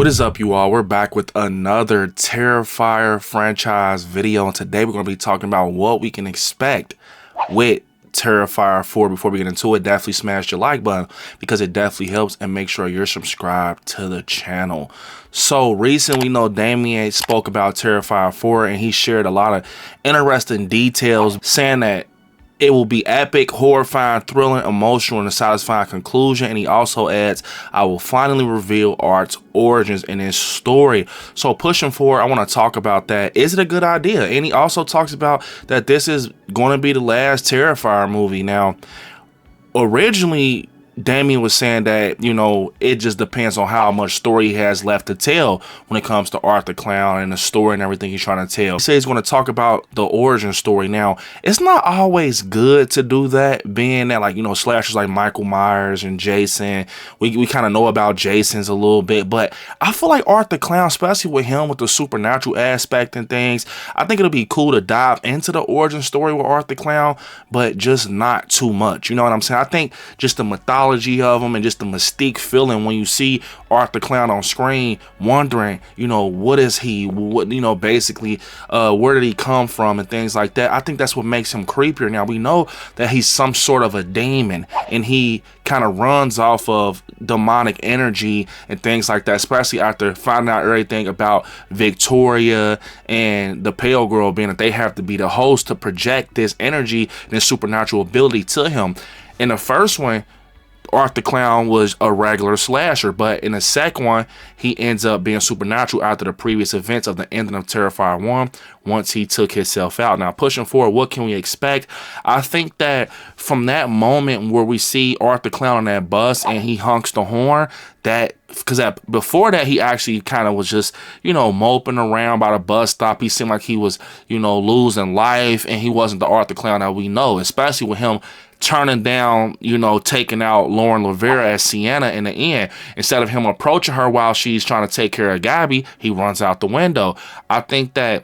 What is up, you all? We're back with another Terrifier franchise video, and today we're going to be talking about what we can expect with Terrifier 4. Before we get into it, definitely smash your like button because it definitely helps, and make sure you're subscribed to the channel. So recently, we know Damien spoke about Terrifier 4, and he shared a lot of interesting details, saying that it will be epic, horrifying, thrilling, emotional, and a satisfying conclusion. And he also adds, I will finally reveal Art's origins in his story. So pushing forward, I want to talk about that. Is it a good idea? And he also talks about that this is going to be the last Terrifier movie. Now, originally, Damien was saying that, you know, it just depends on how much story he has left to tell when it comes to Art the Clown and the story and everything he's trying to tell. He says he's going to talk about the origin story. Now, it's not always good to do that, being that, like, you know, slashers like Michael Myers and Jason, we kind of know about Jason's a little bit, but I feel like Art the Clown, especially with him with the supernatural aspect and things, I think it'll be cool to dive into the origin story with Art the Clown, but just not too much. You know what I'm saying? I think just the mythology of him and just the mystique feeling when you see Art the Clown on screen, wondering, you know, what is he, what, you know, basically where did he come from and things like that. I think that's what makes him creepier. Now, we know that he's some sort of a demon and he kind of runs off of demonic energy and things like that, especially after finding out everything about Victoria and the Pale Girl, being that they have to be the host to project this energy and this supernatural ability to him. In the first one, Art the Clown was a regular slasher, but in the second one, he ends up being supernatural after the previous events of the ending of Terrifier 1 once he took himself out. Now, pushing forward, what can we expect? I think that from that moment where we see Art the Clown on that bus and he honks the horn, that because before that he actually kind of was just, you know, moping around by the bus stop. He seemed like he was, you know, losing life, and he wasn't the Art the Clown that we know, especially with him turning down, you know, taking out Lauren Rivera as Sienna in the end. Instead of him approaching her while she's trying to take care of Gabby, he runs out the window. I think that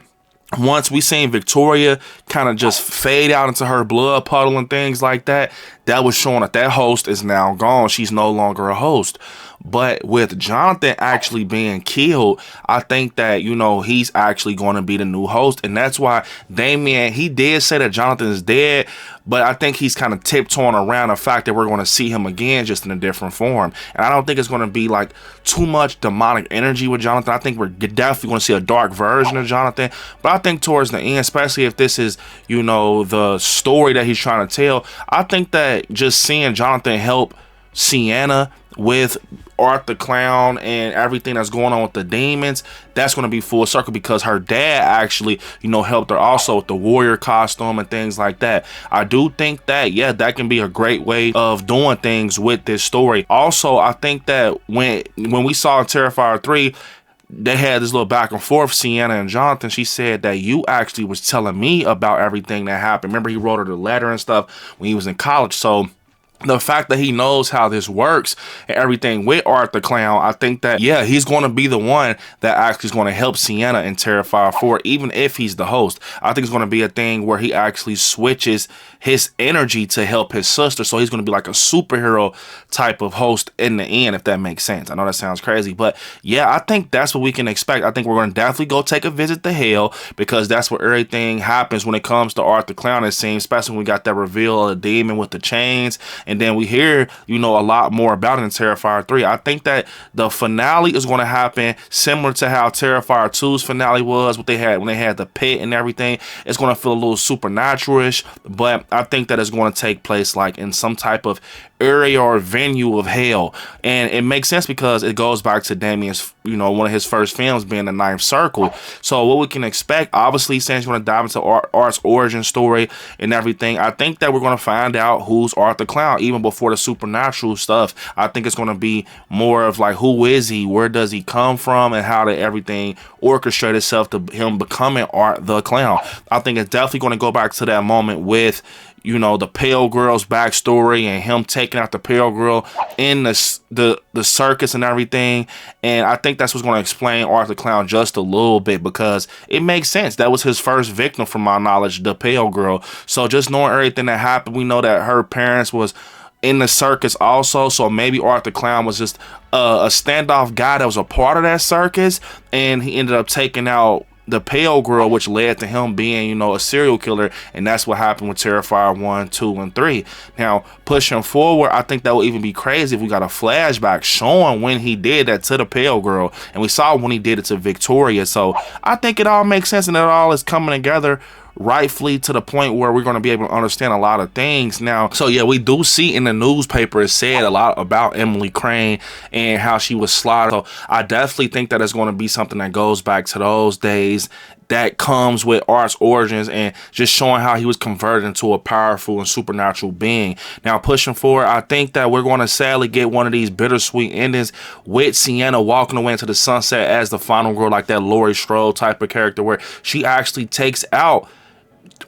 once we seen Victoria kind of just fade out into her blood puddle and things like that, that was showing that that host is now gone. She's no longer a host. But with Jonathan actually being killed, I think that, you know, he's actually going to be the new host. And that's why Damien, he did say that Jonathan is dead, but I think he's kind of tiptoeing around the fact that we're going to see him again, just in a different form. And I don't think it's going to be like too much demonic energy with Jonathan. I think we're definitely going to see a dark version of Jonathan. But I think towards the end, especially if this is, you know, the story that he's trying to tell, I think that just seeing Jonathan help Sienna with Art the Clown and everything that's going on with the demons, that's going to be full circle, because her dad actually, you know, helped her also with the warrior costume and things like that. I do think that, yeah, that can be a great way of doing things with this story. Also, I think that when we saw Terrifier 3, they had this little back and forth, Sienna and Jonathan. She said that you actually was telling me about everything that happened. Remember, he wrote her the letter and stuff when he was in college. So the fact that he knows how this works and everything with Art the Clown, I think that, yeah, he's going to be the one that actually is going to help Sienna in Terrifier 4, even if he's the host. I think it's going to be a thing where he actually switches his energy to help his sister. So he's going to be like a superhero type of host in the end, if that makes sense. I know that sounds crazy, but yeah, I think that's what we can expect. I think we're going to definitely go take a visit to hell, because that's where everything happens when it comes to Art the Clown, it seems, especially when we got that reveal of the demon with the chains. And then we hear, you know, a lot more about it in Terrifier 3. I think that the finale is going to happen similar to how Terrifier 2's finale was, what they had when they had the pit and everything. It's going to feel a little supernatural-ish, but I think that it's going to take place like in some type of area or venue of hell. And it makes sense because it goes back to Damien's, you know, one of his first films being The Ninth Circle. So what we can expect, obviously, since we're going to dive into Art's origin story and everything, I think that we're going to find out who's Art the Clown even before the supernatural stuff. I think it's going to be more of like, who is he, where does he come from, and how did everything orchestrate itself to him becoming Art the Clown. I think it's definitely going to go back to that moment with, you know, the Pale Girl's backstory and him taking out the Pale Girl in the circus and everything. And I think that's what's going to explain Art the Clown just a little bit, because it makes sense. That was his first victim, from my knowledge, the Pale Girl. So just knowing everything that happened, we know that her parents was in the circus also, so maybe Art the Clown was just a standoff guy that was a part of that circus, and he ended up taking out the pale girl, which led to him being, you know, a serial killer, and that's what happened with Terrifier 1, 2, and 3. Now, pushing forward, I think that would even be crazy if we got a flashback showing when he did that to the pale girl, and we saw when he did it to Victoria. So I think it all makes sense, and it all is coming together rightfully to the point where we're going to be able to understand a lot of things now. So yeah, we do see in the newspaper it said a lot about Emily Crane and how she was slaughtered. So I definitely think that it's going to be something that goes back to those days, that comes with Art's origins and just showing how he was converted into a powerful and supernatural being. Now, pushing forward, I think that we're going to sadly get one of these bittersweet endings with Sienna walking away into the sunset as the final girl, like that Laurie Strode type of character, where she actually takes out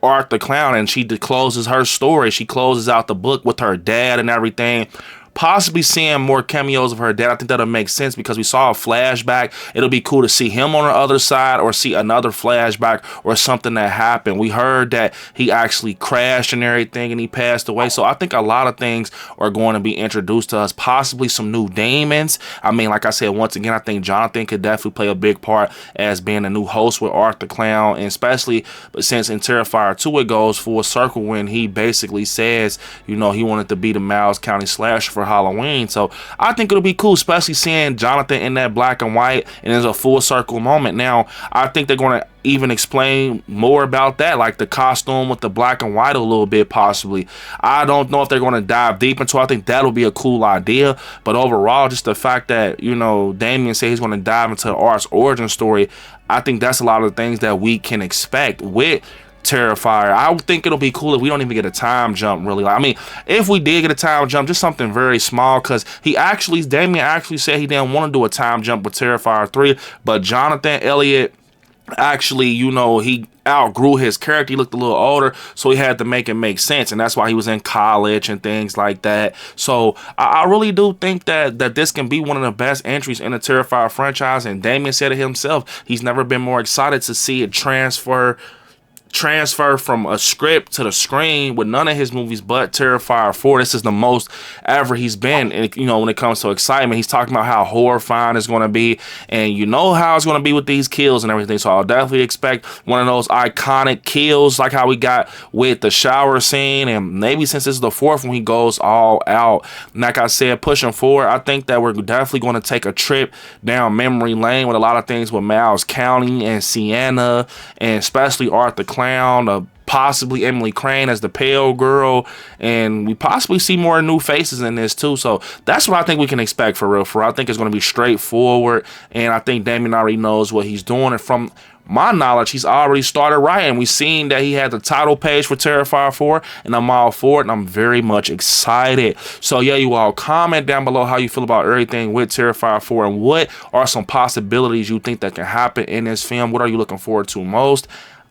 Art the Clown and she closes her story. She closes out the book with her dad and everything. Possibly seeing more cameos of her dad. I think that'll make sense because we saw a flashback. It'll be cool to see him on the other side or see another flashback or something that happened. We heard that he actually crashed and everything and he passed away. So I think a lot of things are going to be introduced to us. Possibly some new demons. I mean, like I said, once again, I think Jonathan could definitely play a big part as being a new host with Art the Clown. And especially since in Terrifier 2 it goes full circle when he basically says, you know, he wanted to be the Miles County slasher for Halloween. So I think it'll be cool, especially seeing Jonathan in that black and white, and it's a full circle moment. Now I think they're going to even explain more about that, like the costume with the black and white a little bit possibly. I don't know if they're going to dive deep into it. I think that'll be a cool idea, but overall, just the fact that, you know, Damien said he's going to dive into Art's origin story, I think that's a lot of the things that we can expect with Terrifier. I would think it'll be cool if we don't even get a time jump, really. I mean, if we did get a time jump, just something very small, because Damien actually said he didn't want to do a time jump with Terrifier 3, but Jonathan Elliott actually, you know, he outgrew his character. He looked a little older, so he had to make it make sense, and that's why he was in college and things like that. So I really do think that this can be one of the best entries in the Terrifier franchise, and Damien said it himself. He's never been more excited to see it transfer from a script to the screen with none of his movies but Terrifier 4. This is the most ever he's been, and you know, when it comes to excitement, he's talking about how horrifying it's going to be, and you know how it's going to be with these kills and everything. So I'll definitely expect one of those iconic kills like how we got with the shower scene, and maybe since this is the fourth one, he goes all out. And like I said, pushing forward, I think that we're definitely going to take a trip down memory lane with a lot of things with Miles County and Sienna, and especially Art the Clown, possibly Emily Crane as the pale girl, and we possibly see more new faces in this too. So that's what I think we can expect for real. I think it's going to be straightforward, and I think Damien already knows what he's doing, and from my knowledge, he's already started writing. We've seen that he had the title page for Terrifier 4, and I'm all for it, and I'm very much excited. So yeah, you all comment down below how you feel about everything with Terrifier 4, and what are some possibilities you think that can happen in this film. What are you looking forward to most?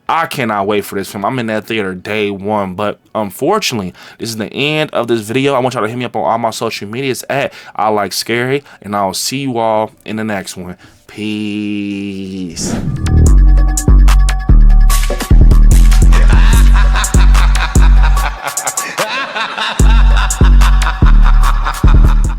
I cannot wait for this film. I'm in that theater day one, but unfortunately, this is the end of this video. I want y'all to hit me up on all my social medias at ILIKESCARY, and I'll see you all in the next one. Peace.